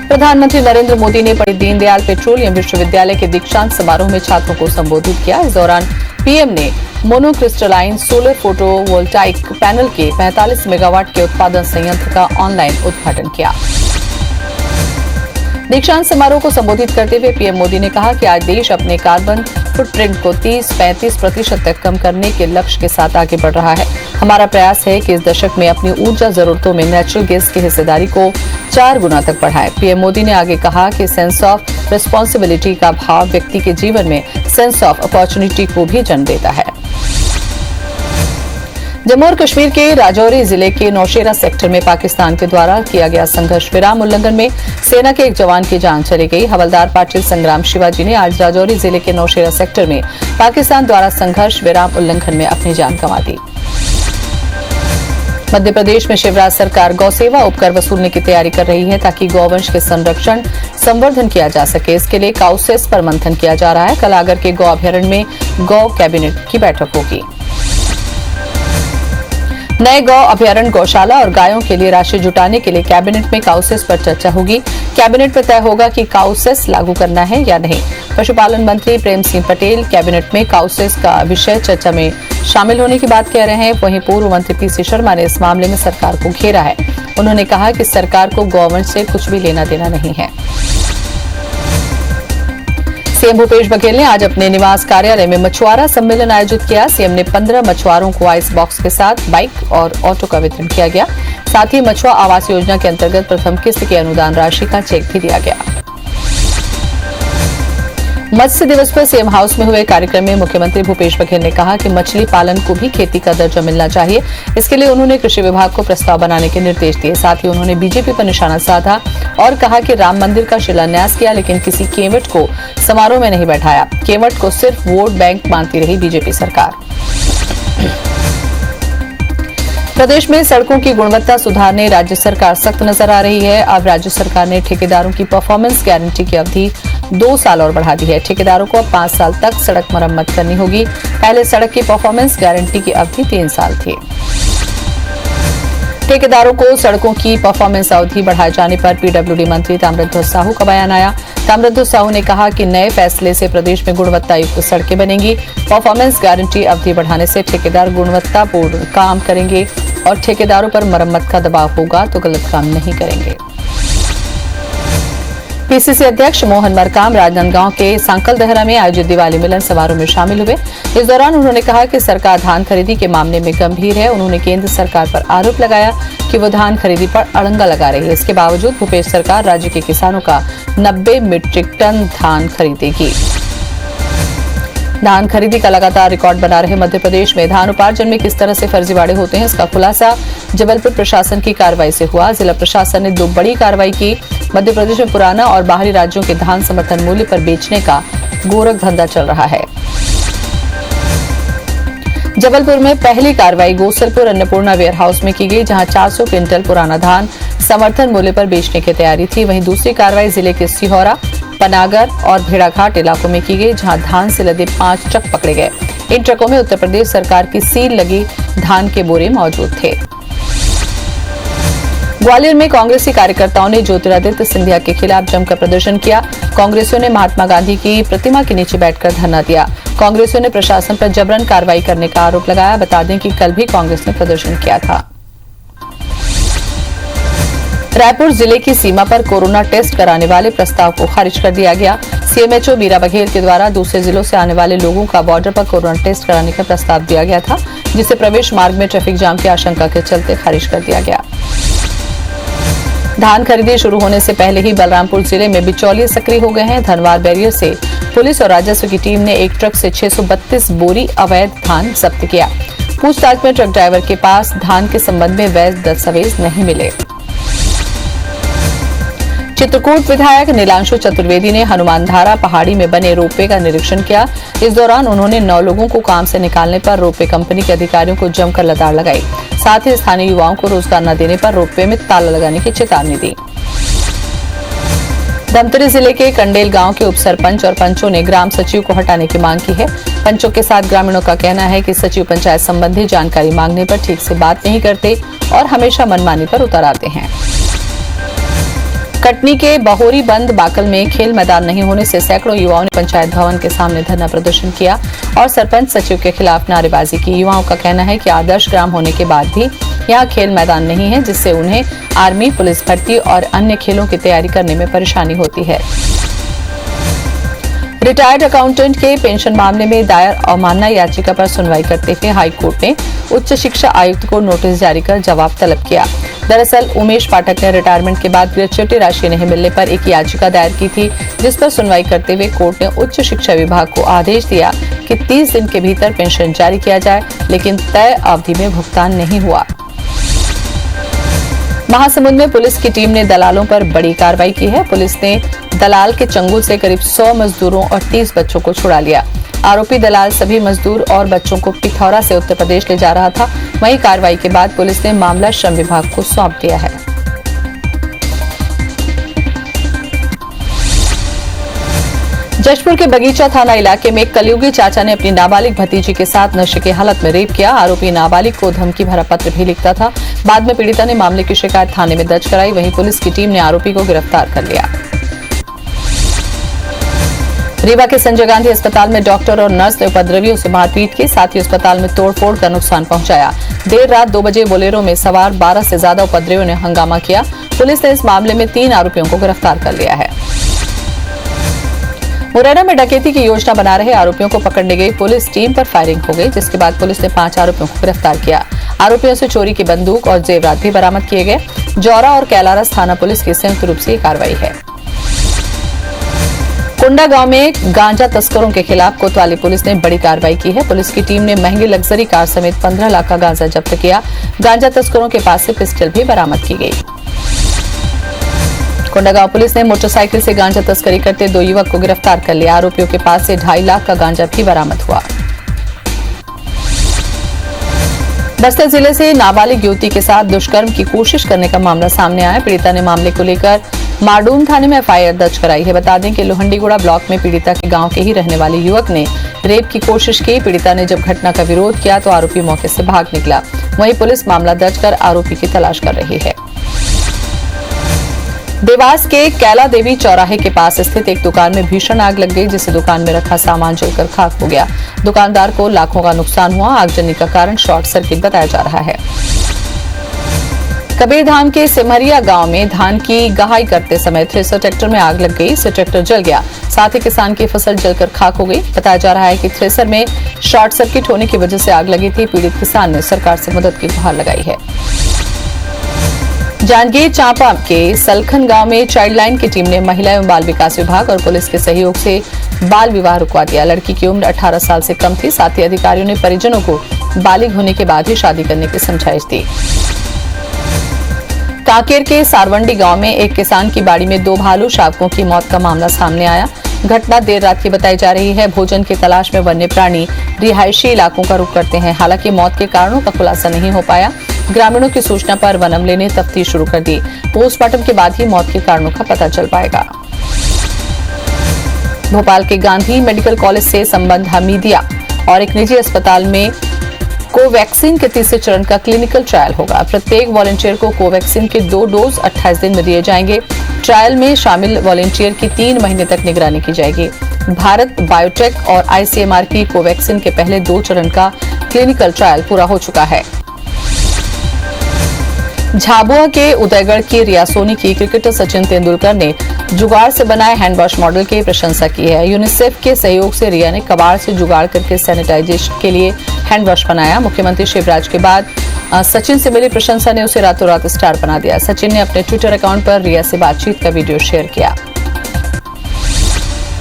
प्रधानमंत्री नरेंद्र मोदी ने पंडित दीनदयाल पेट्रोलियम विश्वविद्यालय के दीक्षांत समारोह में छात्रों को संबोधित किया। इस दौरान पीएम ने मोनोक्रिस्टलाइन सोलर फोटोवोल्टाइक पैनल के 45 मेगावाट के उत्पादन संयंत्र का ऑनलाइन उद्घाटन किया। दीक्षांत समारोह को संबोधित करते हुए पीएम मोदी ने कहा कि आज देश अपने कार्बन फुटप्रिंट को 30-35% तक कम करने के लक्ष्य के साथ आगे बढ़ रहा है। हमारा प्रयास है कि इस दशक में अपनी ऊर्जा जरूरतों में नेचुरल गैस की हिस्सेदारी को 4 गुना तक बढ़ाएं। पीएम मोदी ने आगे कहा कि सेंस ऑफ रिस्पॉन्सिबिलिटी का भाव व्यक्ति के जीवन में सेंस ऑफ अपॉर्चुनिटी को भी जन्म देता है। जम्मू और कश्मीर के राजौरी जिले के नौशेरा सेक्टर में पाकिस्तान के द्वारा किया गया संघर्ष विराम उल्लंघन में सेना के एक जवान की जान चली गई। हवलदार पाटिल संग्राम शिवाजी ने आज राजौरी जिले के नौशेरा सेक्टर में पाकिस्तान द्वारा संघर्ष विराम उल्लंघन में अपनी जान गंवा दी। मध्य प्रदेश में शिवराज सरकार गौसेवा उपकर वसूलने की तैयारी कर रही है ताकि गौवंश के संरक्षण संवर्धन किया जा सके। इसके लिए काउसेस पर मंथन किया जा रहा है। कल आगर के गौ अभ्यारण्य में गौ कैबिनेट की बैठक होगी। नए गौ अभ्यारण्य गौशाला और गायों के लिए राशि जुटाने के लिए कैबिनेट में काउसेस पर चर्चा होगी। कैबिनेट में तय होगा कि काउसेस लागू करना है या नहीं। पशुपालन मंत्री प्रेम सिंह पटेल कैबिनेट में काउसेस का विषय चर्चा में शामिल होने की बात कह रहे हैं। वहीं पूर्व मंत्री पीसी शर्मा ने इस मामले में सरकार को घेरा है। उन्होंने कहा कि सरकार को गौवंश से कुछ भी लेना देना नहीं है। सीएम भूपेश बघेल ने आज अपने निवास कार्यालय में मछुआरा सम्मेलन आयोजित किया। सीएम ने 15 मछुआरों को आइस बॉक्स के साथ बाइक और ऑटो का वितरण किया गया। साथ ही मछुआ आवास योजना के अंतर्गत प्रथम किस्त की अनुदान राशि का चेक भी दिया गया। मत्स्य दिवस पर सीएम हाउस में हुए कार्यक्रम में मुख्यमंत्री भूपेश बघेल ने कहा कि मछली पालन को भी खेती का दर्जा मिलना चाहिए। इसके लिए उन्होंने कृषि विभाग को प्रस्ताव बनाने के निर्देश दिए। साथ ही उन्होंने बीजेपी पर निशाना साधा और कहा कि राम मंदिर का शिलान्यास किया लेकिन किसी केवट को समारोह में नहीं बैठाया। केवट को सिर्फ वोट बैंक मानती रही बीजेपी सरकार। प्रदेश में सड़कों की गुणवत्ता सुधारने राज्य सरकार सख्त नजर आ रही है। अब राज्य सरकार ने ठेकेदारों की परफॉर्मेंस गारंटी की अवधि 2 साल और बढ़ा दी है। ठेकेदारों को अब 5 साल तक सड़क मरम्मत करनी होगी। पहले सड़क की परफॉर्मेंस गारंटी की अवधि 3 साल थी। ठेकेदारों को सड़कों की परफॉर्मेंस अवधि बढ़ाए जाने पर पीडब्ल्यूडी मंत्री ताम्रध्वज साहू का बयान आया। ताम्रध्वज साहू ने कहा कि नए फैसले से प्रदेश में गुणवत्ता युक्त सड़कें बनेंगी। परफॉर्मेंस गारंटी अवधि बढ़ाने से ठेकेदार गुणवत्तापूर्ण काम करेंगे और ठेकेदारों पर मरम्मत का दबाव होगा तो गलत काम नहीं करेंगे। पीसीसी अध्यक्ष मोहन मरकाम राजनांदगांव के सांकल दहरा में आयोजित दिवाली मिलन समारोह में शामिल हुए। इस दौरान उन्होंने कहा कि सरकार धान खरीदी के मामले में गंभीर है। उन्होंने केंद्र सरकार पर आरोप लगाया कि वो धान खरीदी पर अड़ंगा लगा रही है। इसके बावजूद भूपेश सरकार राज्य के किसानों का 90 मीट्रिक टन धान खरीदेगी। धान खरीदी का लगातार रिकॉर्ड बना रहे मध्य प्रदेश में धान उपार्जन में किस तरह से फर्जीवाड़े होते हैं, इसका खुलासा जबलपुर प्रशासन की कार्रवाई से हुआ। जिला प्रशासन ने 2 बड़ी कार्रवाई की। मध्य प्रदेश में पुराना और बाहरी राज्यों के धान समर्थन मूल्य पर बेचने का गोरख धंधा चल रहा है। जबलपुर में पहली कार्रवाई गोसलपुर अन्नपूर्णा वेयरहाउस में की गई, जहां 400 क्विंटल पुराना धान समर्थन मूल्य पर बेचने की तैयारी थी। वहीं दूसरी कार्रवाई जिले के सिहोरा, पनागर और भेड़ाघाट इलाकों में की गई, जहां धान से लदे 5 ट्रक पकड़े गए। इन ट्रकों में उत्तर प्रदेश सरकार की सील लगी धान के बोरे मौजूद थे। ग्वालियर में कांग्रेसी कार्यकर्ताओं ने ज्योतिरादित्य सिंधिया के खिलाफ जमकर प्रदर्शन किया। कांग्रेसियों ने महात्मा गांधी की प्रतिमा के नीचे बैठकर धरना दिया। कांग्रेसियों ने प्रशासन पर जबरन कार्रवाई करने का आरोप लगाया। बता दें कि कल भी कांग्रेस ने प्रदर्शन किया था। रायपुर जिले की सीमा पर कोरोना टेस्ट कराने वाले प्रस्ताव को खारिज कर दिया गया। सीएमएचओ मीरा बघेल के द्वारा दूसरे जिलों से आने वाले लोगों का बॉर्डर पर कोरोना टेस्ट कराने का प्रस्ताव दिया गया था, जिसे प्रवेश मार्ग में ट्रैफिक जाम की आशंका के चलते खारिज कर दिया गया। धान खरीदी शुरू होने से पहले ही बलरामपुर जिले में बिचौलिए सक्रिय हो गए हैं। धनवार बैरियर से पुलिस और राजस्व की टीम ने एक ट्रक से 632 बोरी अवैध धान जब्त किया। पूछताछ में ट्रक ड्राइवर के पास धान के संबंध में वैध दस्तावेज नहीं मिले। चित्रकूट विधायक नीलांशु चतुर्वेदी ने हनुमानधारा पहाड़ी में बने रोपवे का निरीक्षण किया। इस दौरान उन्होंने 9 लोगों को काम से निकालने पर रोपवे कंपनी के अधिकारियों को जमकर लताड़ लगाई। साथ ही स्थानीय युवाओं को रोजगार न देने पर रोपवे में ताला लगाने की चेतावनी दी। धमतरी जिले के कंडेल गांव के उप सरपंच और पंचों ने ग्राम सचिव को हटाने की मांग की है। पंचों के साथ ग्रामीणों का कहना है कि सचिव पंचायत संबंधी जानकारी मांगने पर ठीक से बात नहीं करते और हमेशा मनमानी पर उतर आते हैं। कटनी के बहोरी बंद बाकल में खेल मैदान नहीं होने से सैकड़ों युवाओं ने पंचायत भवन के सामने धरना प्रदर्शन किया और सरपंच सचिव के खिलाफ नारेबाजी की। युवाओं का कहना है कि आदर्श ग्राम होने के बाद भी यहाँ खेल मैदान नहीं है, जिससे उन्हें आर्मी, पुलिस भर्ती और अन्य खेलों की तैयारी करने में परेशानी होती है। रिटायर्ड अकाउंटेंट के पेंशन मामले में दायर अवमानना याचिका पर सुनवाई करते हुए हाईकोर्ट ने उच्च शिक्षा आयुक्त को नोटिस जारी कर जवाब तलब किया। दरअसल उमेश पाठक ने रिटायरमेंट के बाद ग्रेच्युटी राशि नहीं मिलने पर एक याचिका दायर की थी, जिस पर सुनवाई करते हुए कोर्ट ने उच्च शिक्षा विभाग को आदेश दिया कि 30 दिन के भीतर पेंशन जारी किया जाए, लेकिन तय अवधि में भुगतान नहीं हुआ। महासमुंद में पुलिस की टीम ने दलालों पर बड़ी कार्रवाई की है। पुलिस ने दलाल के चंगुल से करीब 100 मजदूरों और 30 बच्चों को छुड़ा लिया। आरोपी दलाल सभी मजदूर और बच्चों को पिथौरा से उत्तर प्रदेश ले जा रहा था। वहीं कार्रवाई के बाद पुलिस ने मामला श्रम विभाग को सौंप दिया है। जशपुर के बगीचा थाना इलाके में कलयुगी चाचा ने अपनी नाबालिग भतीजी के साथ नशे की हालत में रेप किया। आरोपी नाबालिग को धमकी भरा पत्र भी लिखता था। बाद में पीड़िता ने मामले की शिकायत थाने में दर्ज कराई। वहीं पुलिस की टीम ने आरोपी को गिरफ्तार कर लिया। रीवा के संजय गांधी अस्पताल में डॉक्टर और नर्स ने उपद्रवियों से मारपीट की, साथ ही अस्पताल में तोड़फोड़ का नुकसान पहुंचाया। देर रात 2 बजे बोलेरो में सवार 12 से ज्यादा उपद्रवियों ने हंगामा किया। पुलिस ने इस मामले में 3 आरोपियों को गिरफ्तार कर लिया है। मुरैना में डकैती की योजना बना रहे आरोपियों को पकड़ने गई पुलिस टीम पर फायरिंग हो गई, जिसके बाद पुलिस ने 5 आरोपियों को गिरफ्तार किया। आरोपियों से चोरी की बंदूक और जेवरात भी बरामद किए गए। जौरा और कैलारस थाना पुलिस की संयुक्त रूप से कार्रवाई है। कुंडा गांव में गांजा तस्करों के खिलाफ कोतवाली पुलिस ने बड़ी कार्रवाई की है। पुलिस की टीम ने महंगी लग्जरी कार समेत 15 लाख का गांजा जब्त किया। गांजा तस्करों के पास से पिस्टल भी बरामद की गई। कोंडागांव पुलिस ने मोटरसाइकिल से गांजा तस्करी करते 2 युवक को गिरफ्तार कर लिया। आरोपियों के पास से 2.5 लाख का गांजा भी बरामद हुआ। बस्तर जिले से नाबालिग युवती के साथ दुष्कर्म की कोशिश करने का मामला सामने आया। पीड़िता ने मामले को लेकर माडूम थाने में एफआईआर दर्ज कराई है। बता दें कि लोहंडीगुड़ा ब्लॉक में पीड़िता के गांव के ही रहने वाले युवक ने रेप की कोशिश की। पीड़िता ने जब घटना का विरोध किया तो आरोपी मौके से भाग निकला। वहीं पुलिस मामला दर्ज कर आरोपी की तलाश कर रही है। देवास के कैला देवी चौराहे के पास स्थित एक दुकान में भीषण आग लग गई, जिससे दुकान में रखा सामान जलकर खाक हो गया। दुकानदार को लाखों का नुकसान हुआ। आगजनी का कारण शॉर्ट सर्किट बताया जा रहा है। कबीरधाम के सिमरिया गांव में धान की गहाई करते समय थ्रेसर ट्रैक्टर में आग लग गई। इससे ट्रैक्टर जल गया, साथ ही किसान की फसल जलकर खाक हो गई। बताया जा रहा है कि थ्रेसर में शॉर्ट सर्किट होने की वजह से आग लगी थी। पीड़ित किसान ने सरकार से मदद की गुहार लगाई है। जांजगीर चांपा के सलखन गांव में चाइल्ड लाइन की टीम ने महिला एवं बाल विकास विभाग और पुलिस के सहयोग से बाल विवाह रुकवा दिया। लड़की की उम्र 18 साल से कम थी। साथ ही अधिकारियों ने परिजनों को बालिग होने के बाद ही शादी करने की समझाइश दी। कांकेर के सारवंडी गांव में एक किसान की बाड़ी में 2 भालू शावकों की मौत का मामला सामने आया। घटना देर रात की बताई जा रही है। भोजन की तलाश में वन्य प्राणी रिहायशी इलाकों का रुख करते हैं। हालांकि मौत के कारणों का खुलासा नहीं हो पाया। ग्रामीणों की सूचना पर वन अमले ने तफ्तीश शुरू कर दी। पोस्टमार्टम के बाद ही मौत के कारणों का पता चल पाएगा। भोपाल के गांधी मेडिकल कॉलेज से संबंध हमीदिया और एक निजी अस्पताल में कोवैक्सीन के 3रे चरण का क्लिनिकल ट्रायल होगा। प्रत्येक वॉलंटियर को कोवैक्सीन के 2 डोज 28 दिन में दिए जाएंगे। ट्रायल में शामिल वॉलंटियर की 3 महीने तक निगरानी की जाएगी। भारत बायोटेक और आईसीएमआर की कोवैक्सीन के पहले 2 चरण का क्लिनिकल ट्रायल पूरा हो चुका है। झाबुआ के उदयगढ़ की रियासोनी की क्रिकेटर सचिन तेंदुलकर ने जुगाड़ से बनाए हैंडवॉश मॉडल की प्रशंसा की है। यूनिसेफ के सहयोग से रिया ने कबाड़ से जुगाड़ करके सैनिटाइजेशन के लिए हैंडवॉश बनाया। मुख्यमंत्री शिवराज के बाद सचिन से मिली प्रशंसा ने उसे रातों रात स्टार बना दिया। सचिन ने अपने ट्विटर अकाउंट पर रिया से बातचीत का वीडियो शेयर किया।